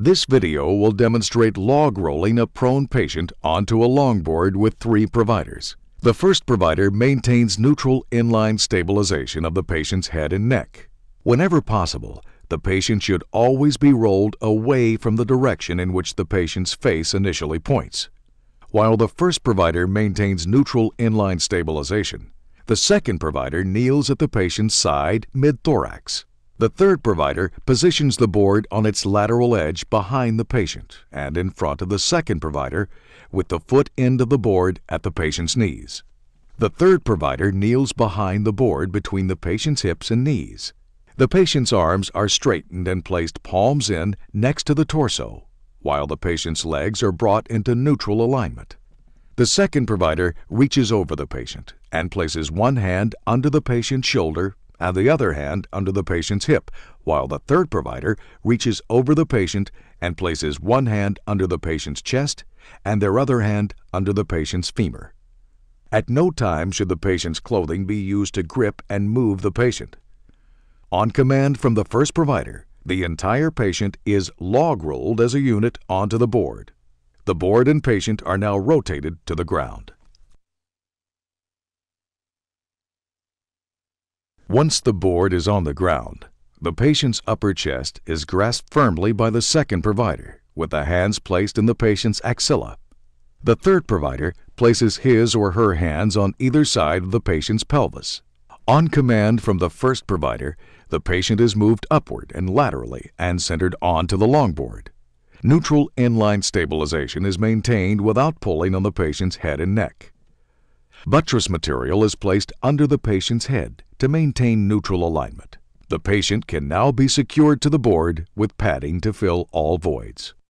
This video will demonstrate log rolling a prone patient onto a longboard with 3 providers. The first provider maintains neutral inline stabilization of the patient's head and neck. Whenever possible, the patient should always be rolled away from the direction in which the patient's face initially points. While the first provider maintains neutral inline stabilization, the second provider kneels at the patient's side mid-thorax. The third provider positions the board on its lateral edge behind the patient and in front of the second provider with the foot end of the board at the patient's knees. The third provider kneels behind the board between the patient's hips and knees. The patient's arms are straightened and placed palms in next to the torso, while the patient's legs are brought into neutral alignment. The second provider reaches over the patient and places one hand under the patient's shoulder and the other hand under the patient's hip, while the third provider reaches over the patient and places one hand under the patient's chest and their other hand under the patient's femur. At no time should the patient's clothing be used to grip and move the patient. On command from the first provider, the entire patient is log rolled as a unit onto the board. The board and patient are now rotated to the ground. Once the board is on the ground, the patient's upper chest is grasped firmly by the second provider, with the hands placed in the patient's axilla. The third provider places his or her hands on either side of the patient's pelvis. On command from the first provider, the patient is moved upward and laterally and centered onto the longboard. Neutral inline stabilization is maintained without pulling on the patient's head and neck. Buttress material is placed under the patient's head to maintain neutral alignment. The patient can now be secured to the board with padding to fill all voids.